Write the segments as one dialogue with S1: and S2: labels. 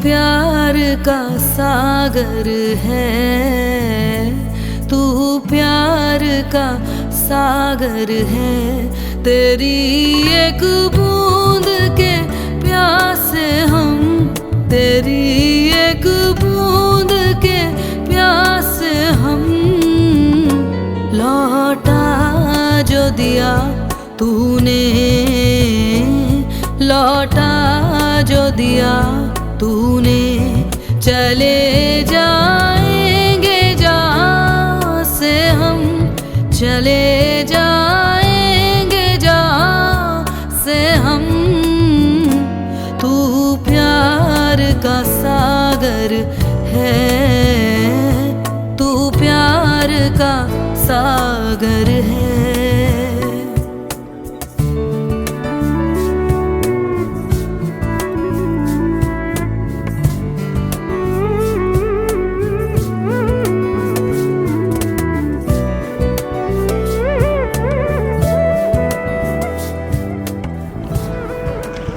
S1: प्यार का सागर है, तू प्यार का सागर है। तेरी एक बूंद के प्यासे हम, तेरी एक बूंद के प्यासे हम। लौटा जो दिया तूने, लौटा जो दिया तूने, चले जाएंगे जहाँ से हम, चले जाएंगे जहाँ से हम। तू प्यार का सागर है, तू प्यार का सागर है।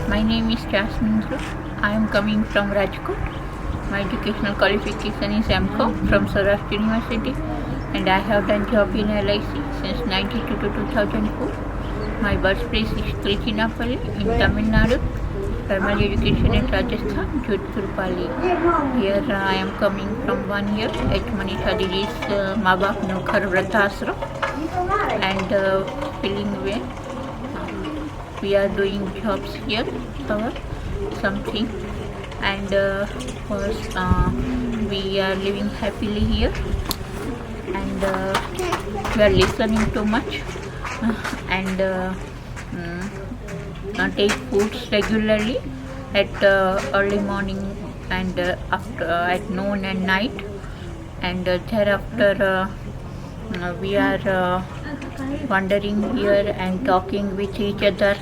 S2: My name is Jasmine. I am coming from Rajkot. My educational qualification is M.Com from Saurashtra University, and I have done job in LIC since 1992 to 2004. My birthplace is Tiruchirappalli in Tamil Nadu. Primary education in Rajasthan, Jodhpur, Pali. Here I am coming from 1 year at Manisha Didi's Maa Baap No Ghar Vrddhashram, and feeling well. We are doing jobs here, something, and we are living happily here, and we are listening too much, and take foods regularly at early morning and after at noon and night, and thereafter we are wandering here and talking with each other,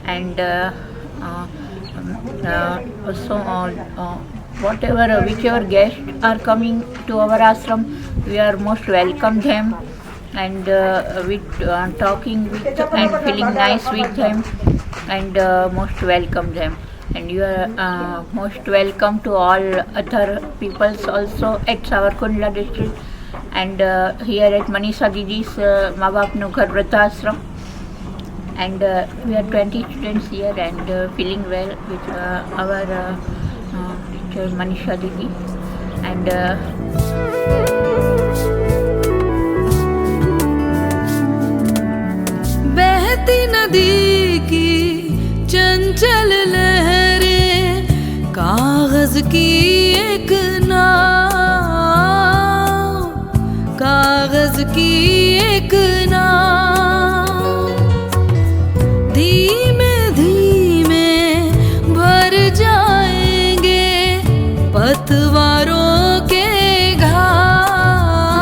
S2: and whichever guests are coming to our ashram, we are most welcome them, and with talking with and feeling nice with them, and most welcome them. And you are most welcome to all other peoples also at Savarkundla district, and here at Manisha Didi's Maa Baap No Ghar Vrddhashram, and we are 20 students here, and feeling well with our teacher Manisha Didi, and
S1: बहती नदी की चंचल लहरें, कागज की एक नाव, कागज की एक नाव, धीमे धीमे भर जाएंगे पतवारों के घाव,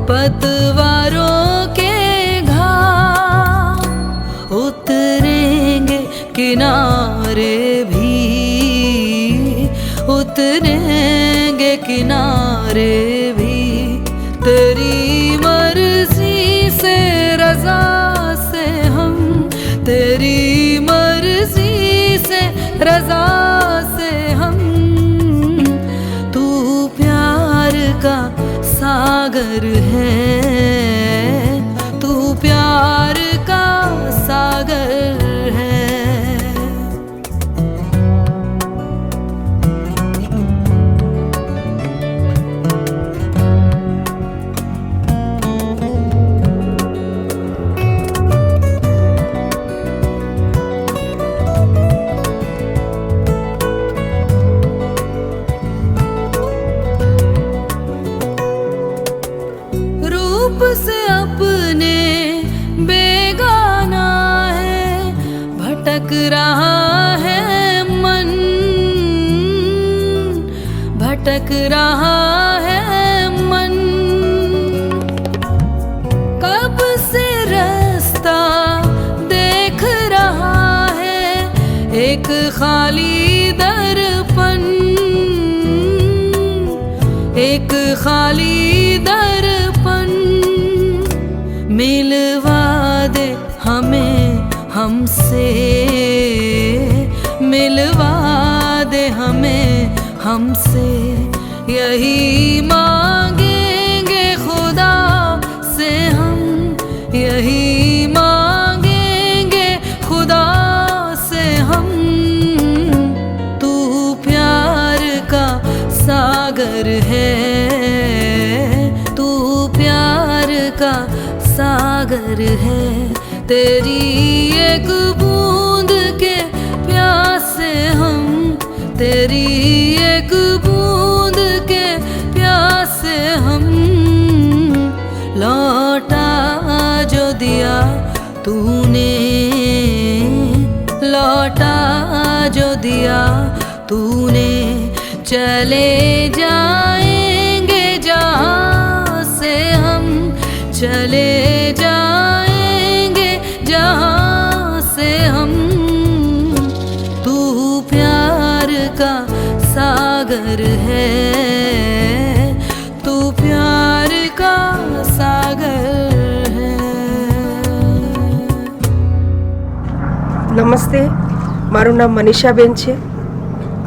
S1: पतवारों के घाव। उतरेंगे किनारे भी, उतरेंगे किनारे भी, तेरी मर्जी से रजा से हम, तेरी मर्जी से रजा से हम। तू प्यार का सागर है, तू प्यार का सागर है। रूप से अपने बेगाना है, भटक रहा है मन, भटक रहा है मन। कब से रास्ता देख रहा है, एक खाली दर्पण, एक खाली दर्पण। मिलवा दे हमें हमसे, मिलवा दे हमें हमसे, यही मांगेंगे खुदा से हम, यही मांगेंगे खुदा से हम। तू प्यार का सागर है, तू प्यार का सागर है, तेरी एक बूंद के प्यासे हम, तेरी एक बूंद के प्यासे हम। लौटा जो दिया तूने, लौटा जो दिया तूने, चले जाएंगे जहाँ से हम, चले जाएंगे जहाँ से हम। तू प्यार का सागर है, तू प्यार का सागर है।
S3: નમસ્તે, મારું નામ મનીષાબેન છે.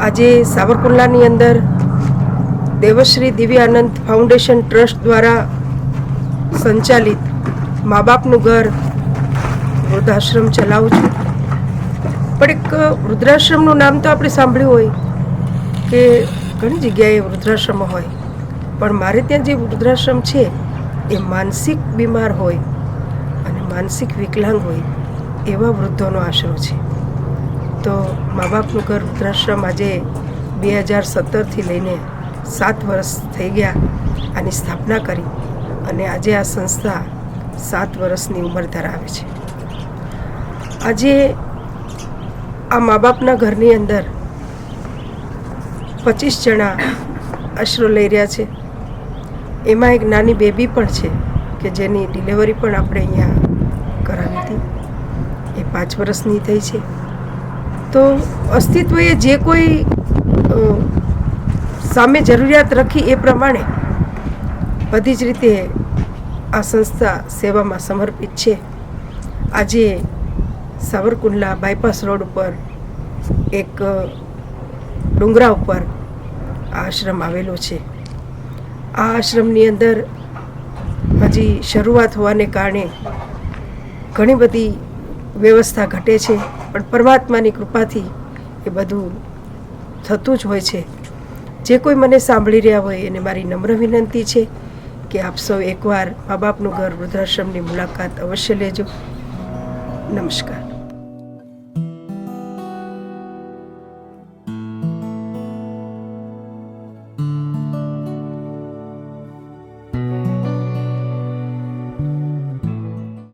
S3: આજે સાવરકુંડલાની અંદર દેવશ્રી દિવ્યાનંદ ફાઉન્ડેશન ટ્રસ્ટ દ્વારા સંચાલિત મા બાપનું ઘર વૃદ્ધાશ્રમ ચલાવું છું. પણ એક વૃદ્ધાશ્રમનું નામ તો આપણે સાંભળ્યું હોય કે ઘણી જગ્યાએ વૃદ્ધાશ્રમો હોય, પણ મારે ત્યાં જે વૃદ્ધાશ્રમ છે એ માનસિક બીમાર હોય અને માનસિક વિકલાંગ હોય એવા વૃદ્ધોનો આશરો છે. તો મા બાપનું ઘર વૃદ્ધાશ્રમ આજે 2017થી લઈને 7 વર્ષ થઈ ગયા આની સ્થાપના કરી, અને આજે આ સંસ્થા 7 વર્ષની ઉંમર ધરાવે છે. આજે આ મા બાપના ઘરની અંદર 25 જણા આશરો લઈ રહ્યા છે. એમાં એક નાની બેબી પણ છે કે જેની ડિલિવરી પણ આપણે અહીંયા કરાવી હતી. એ 5 વર્ષની થઈ છે. તો અસ્તિત્વએ જે કોઈ સામે જરૂરિયાત રાખી એ પ્રમાણે બધી જ રીતે આ સંસ્થા સેવામાં સમર્પિત છે. આજે સાવરકુંડલા બાયપાસ રોડ ઉપર એક ડુંગરા ઉપર આ આશ્રમ આવેલો છે. આ આશ્રમની અંદર હજી શરૂઆત હોવાને કારણે ઘણી બધી વ્યવસ્થા ઘટે છે, પણ પરમાત્માની કૃપાથી એ બધું થતું જ હોય છે. જે કોઈ મને સાંભળી રહ્યા હોય એને મારી નમ્ર વિનંતી છે કે આપ સૌ એકવાર મા બાપનું ઘર વૃદ્ધાશ્રમની મુલાકાત અવશ્ય લેજો. નમસ્કાર.